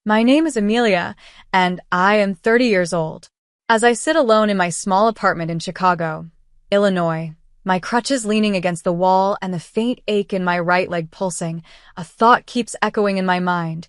My name is Amelia, and I am 30 years old. As I sit alone in my small apartment in Chicago, Illinois, my crutches leaning against the wall and the faint ache in my right leg pulsing, a thought keeps echoing in my mind.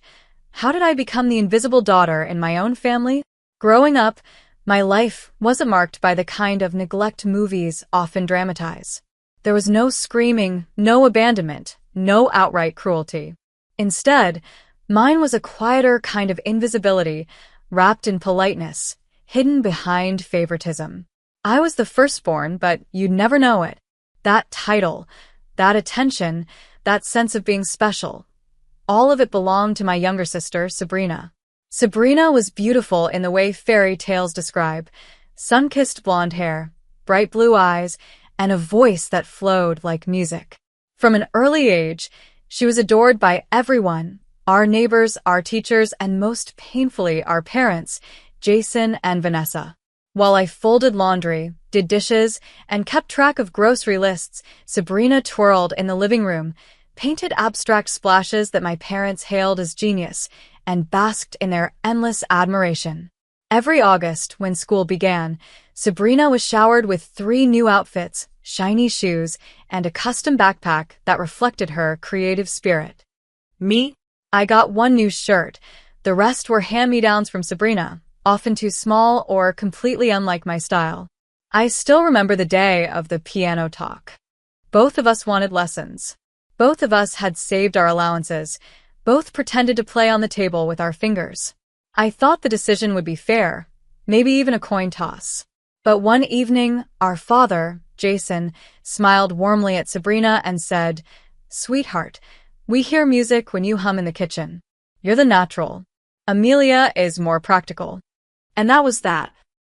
How did I become the invisible daughter in my own family? Growing up, my life wasn't marked by the kind of neglect movies often dramatize. There was no screaming, no abandonment, no outright cruelty. Instead, mine was a quieter kind of invisibility, wrapped in politeness, hidden behind favoritism. I was the firstborn, but you'd never know it. That title, that attention, that sense of being special, all of it belonged to my younger sister, Sabrina. Sabrina was beautiful in the way fairy tales describe, sun-kissed blonde hair, bright blue eyes, and a voice that flowed like music. From an early age, she was adored by everyone, our neighbors, our teachers, and most painfully, our parents, Jason and Vanessa. While I folded laundry, did dishes, and kept track of grocery lists, Sabrina twirled in the living room, painted abstract splashes that my parents hailed as genius, and basked in their endless admiration. Every August, when school began, Sabrina was showered with 3 new outfits, shiny shoes, and a custom backpack that reflected her creative spirit. Me? I got 1 new shirt. The rest were hand-me-downs from Sabrina, often too small or completely unlike my style. I still remember the day of the piano talk. Both of us wanted lessons. Both of us had saved our allowances. Both pretended to play on the table with our fingers. I thought the decision would be fair, maybe even a coin toss. But one evening, our father, Jason, smiled warmly at Sabrina and said, "Sweetheart, we hear music when you hum in the kitchen. You're the natural. Amelia is more practical." And that was that.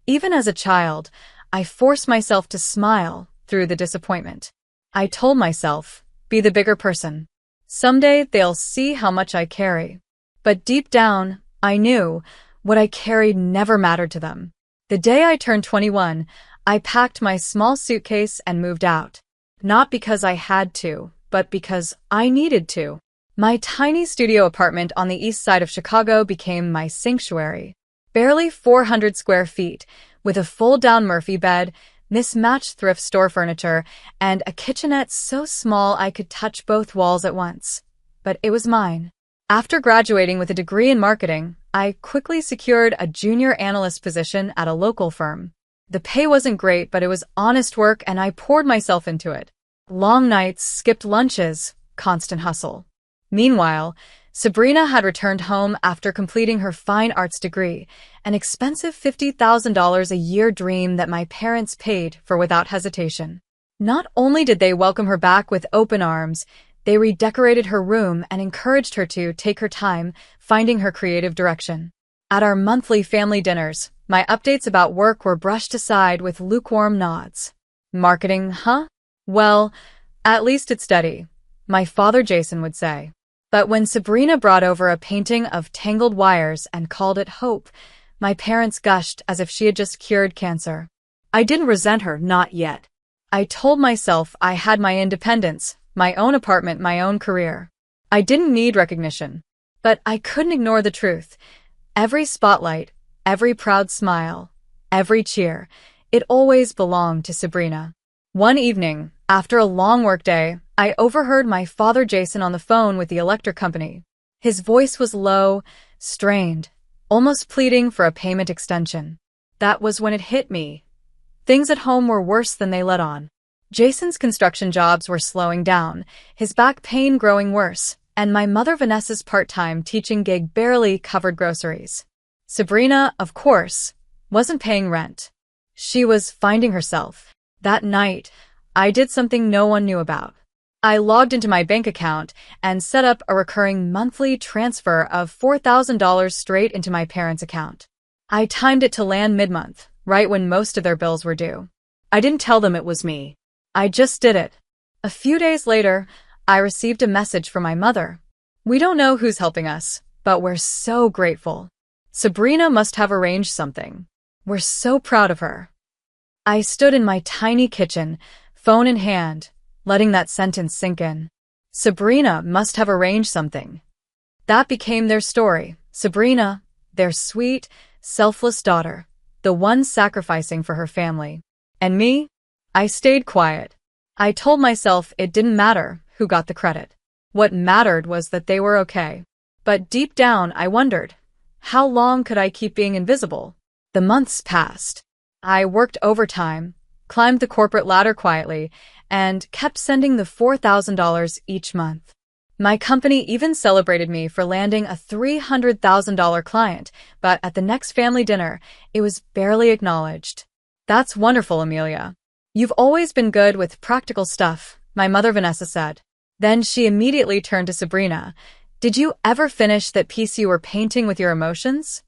Even as a child, I forced myself to smile through the disappointment. I told myself, be the bigger person. Someday they'll see how much I carry. But deep down, I knew what I carried never mattered to them. The day I turned 21, I packed my small suitcase and moved out. Not because I had to, but because I needed to. My tiny studio apartment on the east side of Chicago became my sanctuary. Barely 400 square feet, with a fold-down Murphy bed, mismatched thrift store furniture, and a kitchenette so small I could touch both walls at once. But it was mine. After graduating with a degree in marketing, I quickly secured a junior analyst position at a local firm. The pay wasn't great, but it was honest work and I poured myself into it. Long nights, skipped lunches, constant hustle. Meanwhile, Sabrina had returned home after completing her fine arts degree, an expensive $50,000 a year dream that my parents paid for without hesitation. Not only did they welcome her back with open arms, they redecorated her room and encouraged her to take her time, finding her creative direction. At our monthly family dinners, my updates about work were brushed aside with lukewarm nods. Marketing, huh? Well, at least it's steady, my father Jason would say. But when Sabrina brought over a painting of tangled wires and called it hope, my parents gushed as if she had just cured cancer. I didn't resent her, not yet. I told myself I had my independence, my own apartment, my own career. I didn't need recognition. But I couldn't ignore the truth. Every spotlight, every proud smile, every cheer, it always belonged to Sabrina. One evening, after a long workday, I overheard my father Jason on the phone with the electric company. His voice was low, strained, almost pleading for a payment extension. That was when it hit me. Things at home were worse than they let on. Jason's construction jobs were slowing down, his back pain growing worse, and my mother Vanessa's part-time teaching gig barely covered groceries. Sabrina, of course, wasn't paying rent. She was finding herself. That night, I did something no one knew about. I logged into my bank account and set up a recurring monthly transfer of $4,000 straight into my parents' account. I timed it to land mid-month, right when most of their bills were due. I didn't tell them it was me. I just did it. A few days later, I received a message from my mother. "We don't know who's helping us, but we're so grateful. Sabrina must have arranged something. We're so proud of her." I stood in my tiny kitchen, phone in hand, letting that sentence sink in. Sabrina must have arranged something. That became their story, Sabrina, their sweet, selfless daughter, the one sacrificing for her family. And me? I stayed quiet. I told myself it didn't matter who got the credit. What mattered was that they were okay. But deep down, I wondered, how long could I keep being invisible? The months passed. I worked overtime, climbed the corporate ladder quietly, and kept sending the $4,000 each month. My company even celebrated me for landing a $300,000 client, but at the next family dinner, it was barely acknowledged. That's wonderful, Amelia. You've always been good with practical stuff, my mother Vanessa said. Then she immediately turned to Sabrina. Did you ever finish that piece you were painting with your emotions?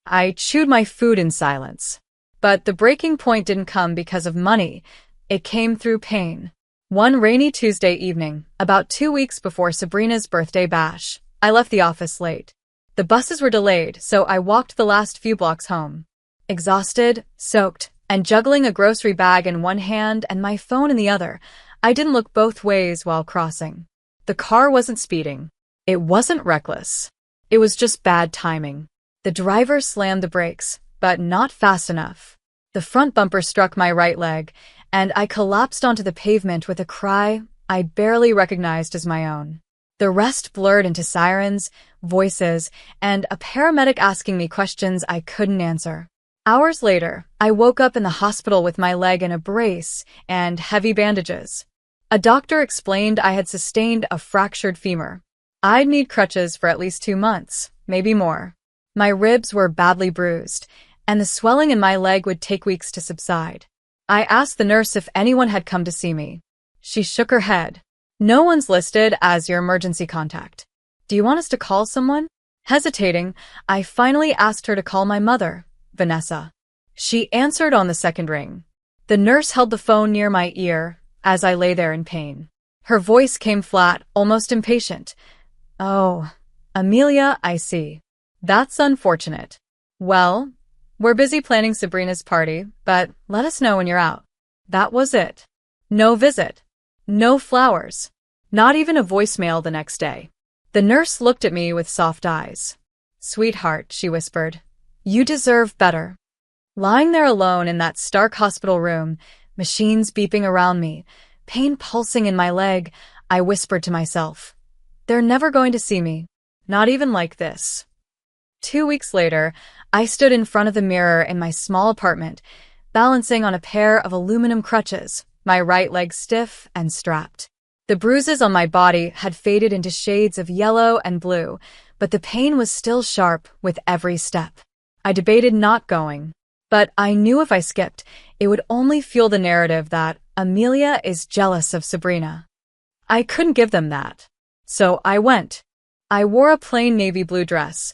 I chewed my food in silence. But the breaking point didn't come because of money. It came through pain. One rainy Tuesday evening, about 2 weeks before Sabrina's birthday bash, I left the office late. The buses were delayed, so I walked the last few blocks home. Exhausted, soaked, and juggling a grocery bag in one hand and my phone in the other, I didn't look both ways while crossing. The car wasn't speeding. It wasn't reckless. It was just bad timing. The driver slammed the brakes, but not fast enough. The front bumper struck my right leg, and I collapsed onto the pavement with a cry I barely recognized as my own. The rest blurred into sirens, voices, and a paramedic asking me questions I couldn't answer. Hours later, I woke up in the hospital with my leg in a brace and heavy bandages. A doctor explained I had sustained a fractured femur. I'd need crutches for at least 2 months, maybe more. My ribs were badly bruised, and the swelling in my leg would take weeks to subside. I asked the nurse if anyone had come to see me. She shook her head. No one's listed as your emergency contact. Do you want us to call someone? Hesitating, I finally asked her to call my mother, Vanessa. She answered on the second ring. The nurse held the phone near my ear as I lay there in pain. Her voice came flat, almost impatient. Oh, Amelia, I see. That's unfortunate. Well, we're busy planning Sabrina's party, but let us know when you're out. That was it. No visit. No flowers. Not even a voicemail the next day. The nurse looked at me with soft eyes. Sweetheart, she whispered, you deserve better. Lying there alone in that stark hospital room, machines beeping around me, pain pulsing in my leg, I whispered to myself, they're never going to see me. Not even like this. 2 weeks later, I stood in front of the mirror in my small apartment, balancing on a pair of aluminum crutches, my right leg stiff and strapped. The bruises on my body had faded into shades of yellow and blue, but the pain was still sharp with every step. I debated not going, but I knew if I skipped, it would only fuel the narrative that Amelia is jealous of Sabrina. I couldn't give them that. So I went. I wore a plain navy blue dress,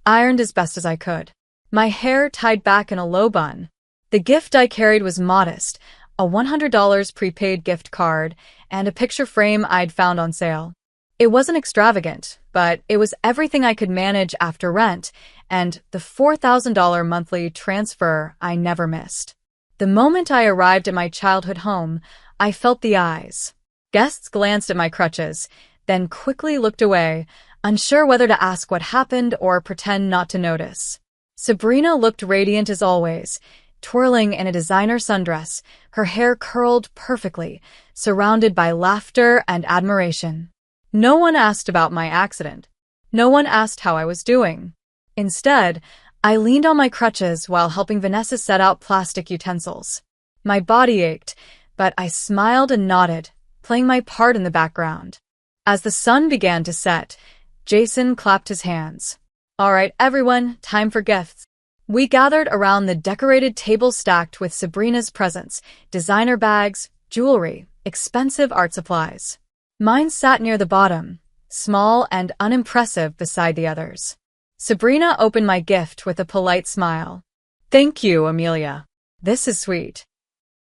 ironed as best as I could. My hair tied back in a low bun. The gift I carried was modest, a $100 prepaid gift card, and a picture frame I'd found on sale. It wasn't extravagant, but it was everything I could manage after rent and the $4,000 monthly transfer I never missed. The moment I arrived at my childhood home, I felt the eyes. Guests glanced at my crutches, then quickly looked away, unsure whether to ask what happened or pretend not to notice. Sabrina looked radiant as always, twirling in a designer sundress, her hair curled perfectly, surrounded by laughter and admiration. No one asked about my accident. No one asked how I was doing. Instead, I leaned on my crutches while helping Vanessa set out plastic utensils. My body ached, but I smiled and nodded, playing my part in the background. As the sun began to set, Jason clapped his hands. All right, everyone, time for gifts. We gathered around the decorated table stacked with Sabrina's presents, designer bags, jewelry, expensive art supplies. Mine sat near the bottom, small and unimpressive beside the others. Sabrina opened my gift with a polite smile. Thank you, Amelia. This is sweet.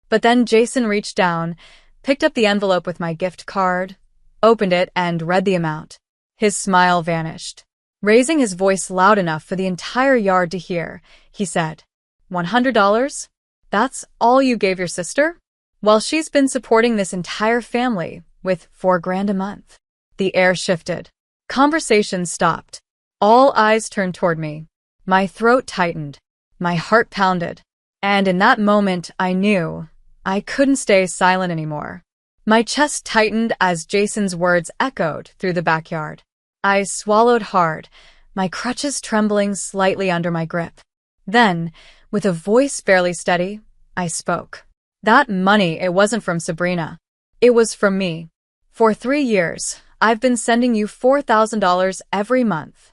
But then Jason reached down, picked up the envelope with my gift card, opened it, and read the amount. His smile vanished. Raising his voice loud enough for the entire yard to hear, he said, $100? That's all you gave your sister? Well, she's been supporting this entire family with $4,000 a month. The air shifted. Conversation stopped. All eyes turned toward me. My throat tightened. My heart pounded. And in that moment, I knew I couldn't stay silent anymore. My chest tightened as Jason's words echoed through the backyard. I swallowed hard, my crutches trembling slightly under my grip. Then, with a voice barely steady, I spoke. That money, it wasn't from Sabrina. It was from me. For 3 years, I've been sending you $4,000 every month.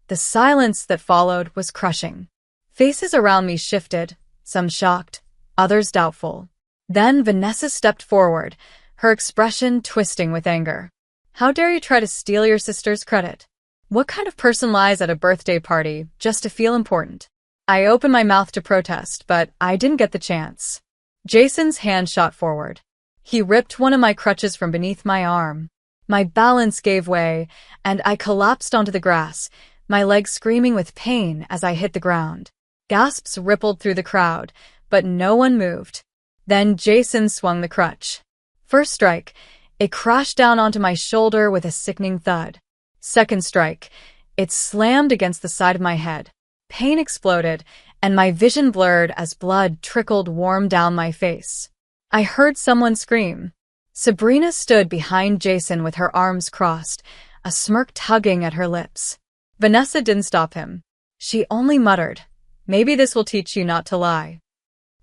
The silence that followed was crushing. Faces around me shifted, some shocked, others doubtful. Then Vanessa stepped forward, her expression twisting with anger. How dare you try to steal your sister's credit? What kind of person lies at a birthday party just to feel important? I opened my mouth to protest, but I didn't get the chance. Jason's hand shot forward. He ripped one of my crutches from beneath my arm. My balance gave way, and I collapsed onto the grass, my legs screaming with pain as I hit the ground. Gasps rippled through the crowd, but no one moved. Then Jason swung the crutch. First strike, it crashed down onto my shoulder with a sickening thud. Second strike, it slammed against the side of my head. Pain exploded, and my vision blurred as blood trickled warm down my face. I heard someone scream. Sabrina stood behind Jason with her arms crossed, a smirk tugging at her lips. Vanessa didn't stop him. She only muttered, "Maybe this will teach you not to lie."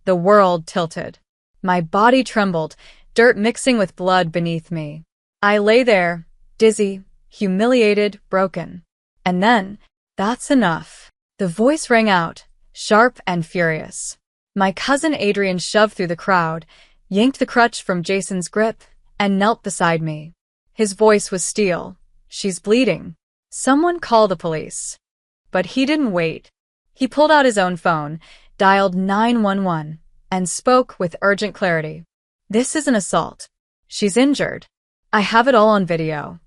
The world tilted. My body trembled, dirt mixing with blood beneath me. I lay there, dizzy, humiliated, broken. And then, "That's enough." The voice rang out, sharp and furious. My cousin Adrian shoved through the crowd, yanked the crutch from Jason's grip, and knelt beside me. His voice was steel. "She's bleeding. Someone call the police." But he didn't wait. He pulled out his own phone, dialed 911, and spoke with urgent clarity. "This is an assault. She's injured. I have it all on video."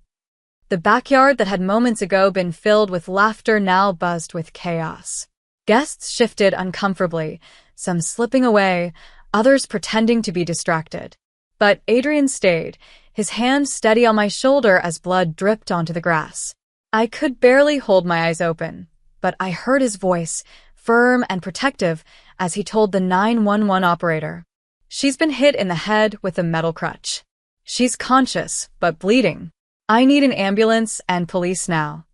The backyard that had moments ago been filled with laughter now buzzed with chaos. Guests shifted uncomfortably, some slipping away, others pretending to be distracted. But Adrian stayed, his hand steady on my shoulder as blood dripped onto the grass. I could barely hold my eyes open, but I heard his voice, firm and protective, as he told the 911 operator. "She's been hit in the head with a metal crutch. She's conscious, but bleeding. I need an ambulance and police now."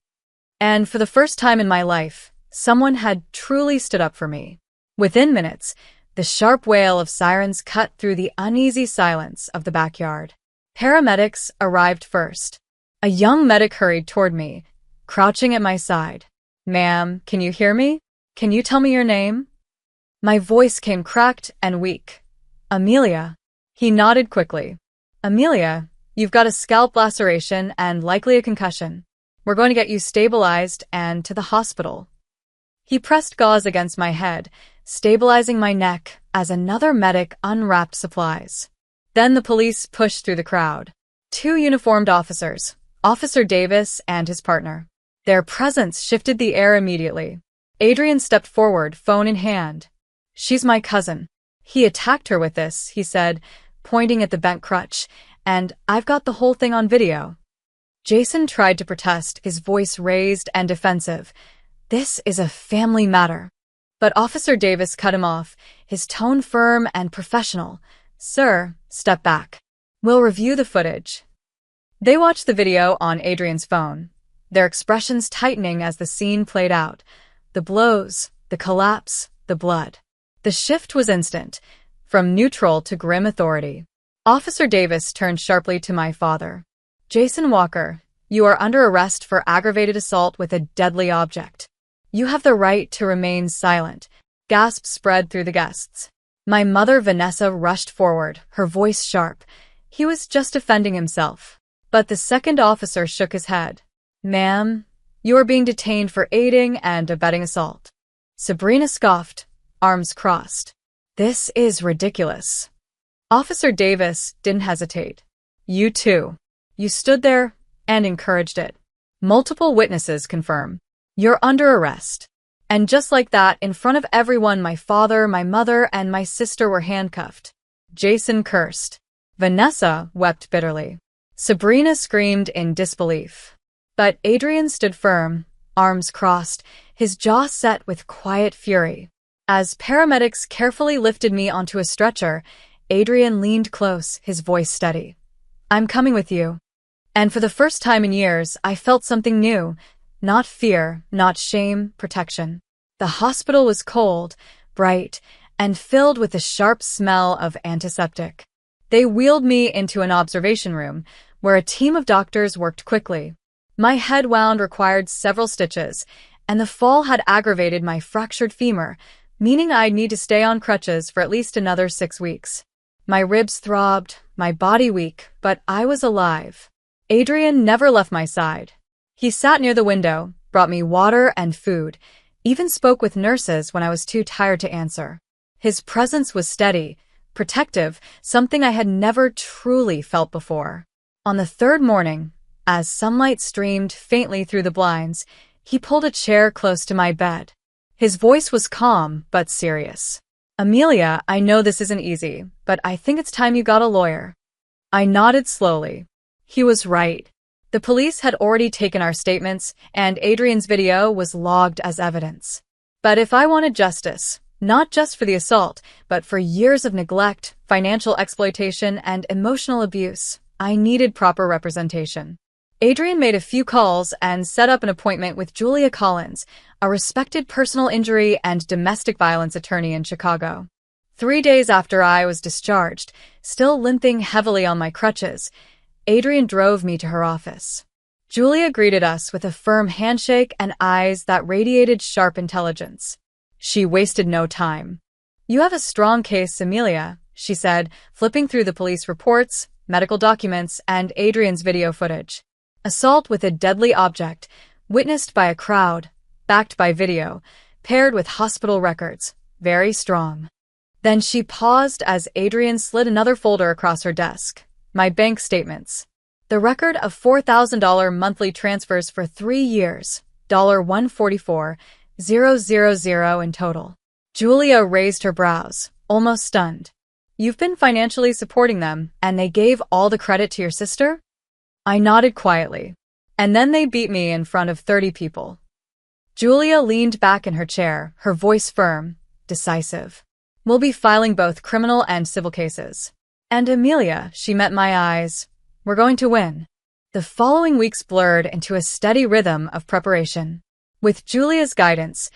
And for the first time in my life, someone had truly stood up for me. Within minutes, the sharp wail of sirens cut through the uneasy silence of the backyard. Paramedics arrived first. A young medic hurried toward me, crouching at my side. "Ma'am, can you hear me? Can you tell me your name?" My voice came cracked and weak. "Amelia." He nodded quickly. "Amelia, you've got a scalp laceration and likely a concussion. We're going to get you stabilized and to the hospital." He pressed gauze against my head, stabilizing my neck as another medic unwrapped supplies. Then the police pushed through the crowd. 2 uniformed officers, Officer Davis and his partner. Their presence shifted the air immediately. Adrian stepped forward, phone in hand. "She's my cousin. He attacked her with this," he said, pointing at the bent crutch, "and I've got the whole thing on video." Jason tried to protest, his voice raised and defensive. "This is a family matter." But Officer Davis cut him off, his tone firm and professional. "Sir, step back. We'll review the footage." They watched the video on Adrian's phone, their expressions tightening as the scene played out. The blows, the collapse, the blood. The shift was instant, from neutral to grim authority. Officer Davis turned sharply to my father. "Jason Walker, you are under arrest for aggravated assault with a deadly object. You have the right to remain silent." Gasps spread through the guests. My mother Vanessa rushed forward, her voice sharp. He was just defending himself. But the second officer shook his head. "Ma'am, you are being detained for aiding and abetting assault." Sabrina scoffed, arms crossed. "This is ridiculous." Officer Davis didn't hesitate. "You too. You stood there and encouraged it. Multiple witnesses confirm. You're under arrest." And just like that, in front of everyone, my father, my mother, and my sister were handcuffed. Jason cursed. Vanessa wept bitterly. Sabrina screamed in disbelief. But Adrian stood firm, arms crossed, his jaw set with quiet fury. As paramedics carefully lifted me onto a stretcher, Adrian leaned close, his voice steady. "I'm coming with you." And for the first time in years, I felt something new. Not fear, not shame, protection. The hospital was cold, bright, and filled with the sharp smell of antiseptic. They wheeled me into an observation room, where a team of doctors worked quickly. My head wound required several stitches, and the fall had aggravated my fractured femur, meaning I'd need to stay on crutches for at least another 6 weeks. My ribs throbbed, my body weak, but I was alive. Adrian never left my side. He sat near the window, brought me water and food, even spoke with nurses when I was too tired to answer. His presence was steady, protective, something I had never truly felt before. On the third morning, as sunlight streamed faintly through the blinds, he pulled a chair close to my bed. His voice was calm, but serious. "Amelia, I know this isn't easy, but I think it's time you got a lawyer." I nodded slowly. He was right. The police had already taken our statements, and Adrian's video was logged as evidence. But if I wanted justice, not just for the assault, but for years of neglect, financial exploitation, and emotional abuse, I needed proper representation. Adrian made a few calls and set up an appointment with Julia Collins, a respected personal injury and domestic violence attorney in Chicago. 3 days after I was discharged, still limping heavily on my crutches, Adrian drove me to her office. Julia greeted us with a firm handshake and eyes that radiated sharp intelligence. She wasted no time. "You have a strong case, Amelia," she said, flipping through the police reports, medical documents, and Adrian's video footage. Assault with a deadly object, witnessed by a crowd, backed by video, paired with hospital records. Very strong. Then she paused as Adrian slid another folder across her desk. My bank statements. The record of $4,000 monthly transfers for 3 years, $144,000 in total. Julia raised her brows, almost stunned. "You've been financially supporting them, and they gave all the credit to your sister?" I nodded quietly. "And then they beat me in front of 30 people. Julia leaned back in her chair, her voice firm, decisive. "We'll be filing both criminal and civil cases." "And Amelia," she met my eyes, "we're going to win." The following weeks blurred into a steady rhythm of preparation. With Julia's guidance,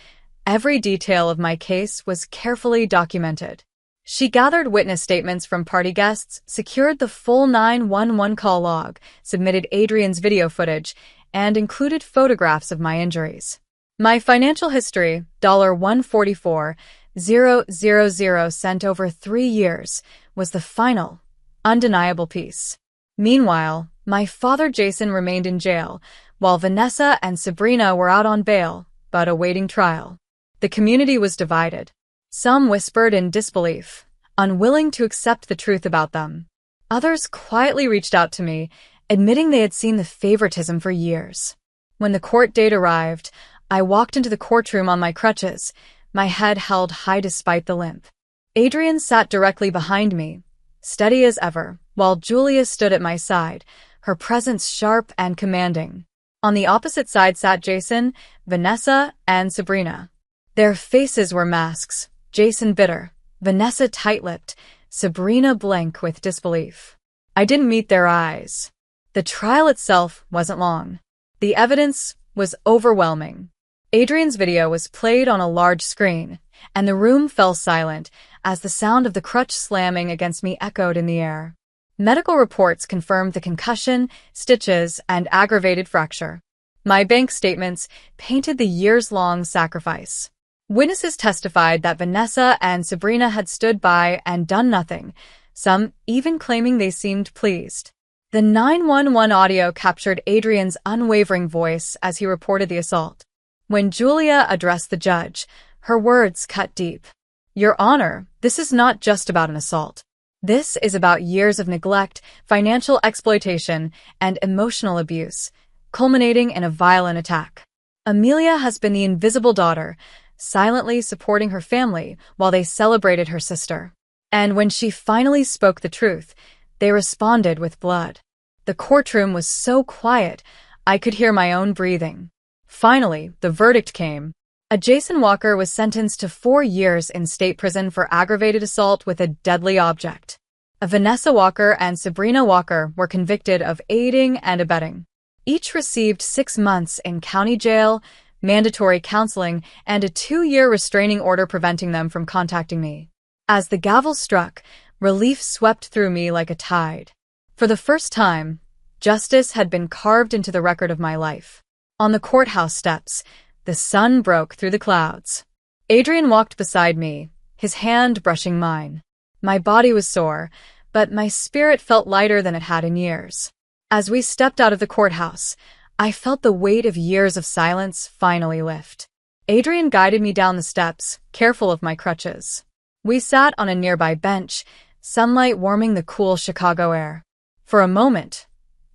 every detail of my case was carefully documented. She gathered witness statements from party guests, secured the full 911 call log, submitted Adrian's video footage, and included photographs of my injuries. My financial history, $144,000 sent over 3 years, was the final, undeniable piece. Meanwhile, my father Jason remained in jail, while Vanessa and Sabrina were out on bail, but awaiting trial. The community was divided. Some whispered in disbelief, unwilling to accept the truth about them. Others quietly reached out to me, admitting they had seen the favoritism for years. When the court date arrived, I walked into the courtroom on my crutches, my head held high despite the limp. Adrian sat directly behind me, steady as ever, while Julia stood at my side, her presence sharp and commanding. On the opposite side sat Jason, Vanessa, and Sabrina. Their faces were masks, Jason bitter, Vanessa tight-lipped, Sabrina blank with disbelief. I didn't meet their eyes. The trial itself wasn't long. The evidence was overwhelming. Adrian's video was played on a large screen, and the room fell silent as the sound of the crutch slamming against me echoed in the air. Medical reports confirmed the concussion, stitches, and aggravated fracture. My bank statements painted the years-long sacrifice. Witnesses testified that Vanessa and Sabrina had stood by and done nothing, some even claiming they seemed pleased. The 911 audio captured Adrian's unwavering voice as he reported the assault. When Julia addressed the judge, her words cut deep. "Your Honor, this is not just about an assault. This is about years of neglect, financial exploitation, and emotional abuse, culminating in a violent attack. Amelia has been the invisible daughter, silently supporting her family while they celebrated her sister. And when she finally spoke the truth, they responded with blood. The courtroom was so quiet, I could hear my own breathing. Finally, the verdict came. Jason Walker was sentenced to 4 years in state prison for aggravated assault with a deadly object. Vanessa Walker and Sabrina Walker were convicted of aiding and abetting. Each received 6 months in county jail, mandatory counseling, and a 2-year restraining order preventing them from contacting me. As the gavel struck, relief swept through me like a tide. For the first time, justice had been carved into the record of my life. On the courthouse steps, the sun broke through the clouds. Adrian walked beside me, his hand brushing mine. My body was sore, but my spirit felt lighter than it had in years. As we stepped out of the courthouse, I felt the weight of years of silence finally lift. Adrian guided me down the steps, careful of my crutches. We sat on a nearby bench, sunlight warming the cool Chicago air. For a moment,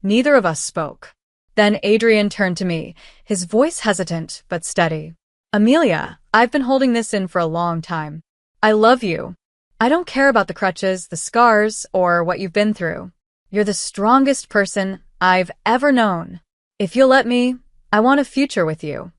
neither of us spoke. Then Adrian turned to me, his voice hesitant but steady. "Amelia, I've been holding this in for a long time. I love you. I don't care about the crutches, the scars, or what you've been through. You're the strongest person I've ever known. If you'll let me, I want a future with you."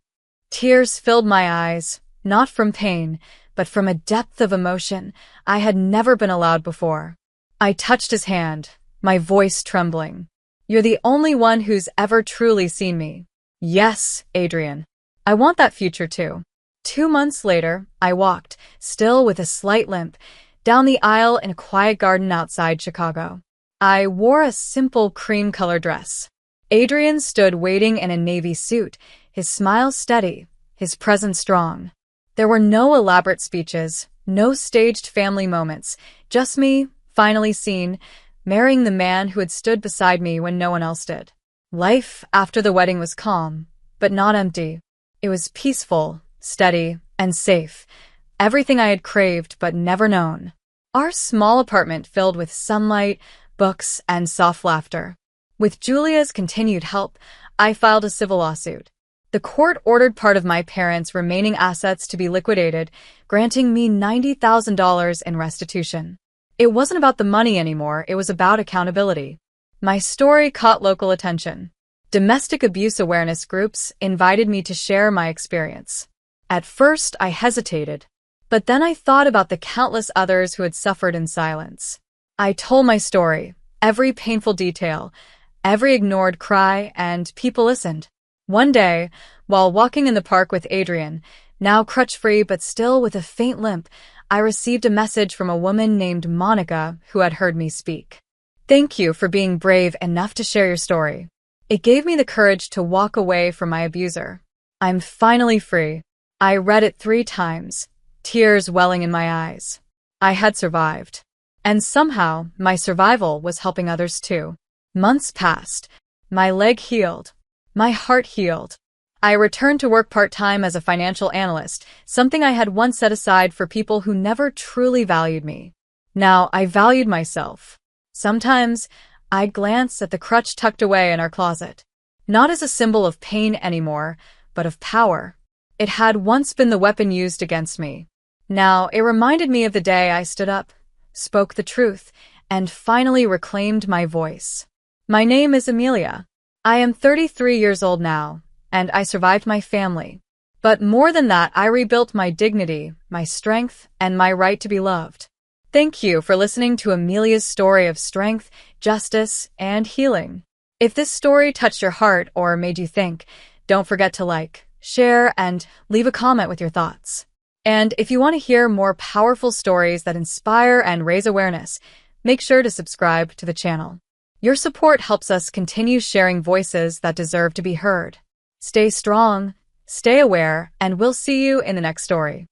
Tears filled my eyes, not from pain, but from a depth of emotion I had never been allowed before. I touched his hand, my voice trembling. "You're the only one who's ever truly seen me." "Yes, Adrian. I want that future too." 2 months later, I walked, still with a slight limp, down the aisle in a quiet garden outside Chicago. I wore a simple cream-colored dress. Adrian stood waiting in a navy suit, his smile steady, his presence strong. There were no elaborate speeches, no staged family moments, just me, finally seen, marrying the man who had stood beside me when no one else did. Life after the wedding was calm, but not empty. It was peaceful, steady, and safe. Everything I had craved but never known. Our small apartment filled with sunlight, books, and soft laughter. With Julia's continued help, I filed a civil lawsuit. The court ordered part of my parents' remaining assets to be liquidated, granting me $90,000 in restitution. It wasn't about the money anymore, it was about accountability. My story caught local attention. Domestic abuse awareness groups invited me to share my experience. At first, I hesitated, but then I thought about the countless others who had suffered in silence. I told my story, every painful detail, every ignored cry, and people listened. One day, while walking in the park with Adrian, now crutch-free but still with a faint limp, I received a message from a woman named Monica who had heard me speak. "Thank you for being brave enough to share your story. It gave me the courage to walk away from my abuser. I'm finally free." I read it 3 times, tears welling in my eyes. I had survived. And somehow, my survival was helping others too. Months passed. My leg healed. My heart healed. I returned to work part-time as a financial analyst, something I had once set aside for people who never truly valued me. Now I valued myself. Sometimes, I'd glance at the crutch tucked away in our closet. Not as a symbol of pain anymore, but of power. It had once been the weapon used against me. Now it reminded me of the day I stood up, spoke the truth, and finally reclaimed my voice. My name is Amelia. I am 33 years old now, and I survived my family. But more than that, I rebuilt my dignity, my strength, and my right to be loved. Thank you for listening to Amelia's story of strength, justice, and healing. If this story touched your heart or made you think, don't forget to like, share, and leave a comment with your thoughts. And if you want to hear more powerful stories that inspire and raise awareness, make sure to subscribe to the channel. Your support helps us continue sharing voices that deserve to be heard. Stay strong, stay aware, and we'll see you in the next story.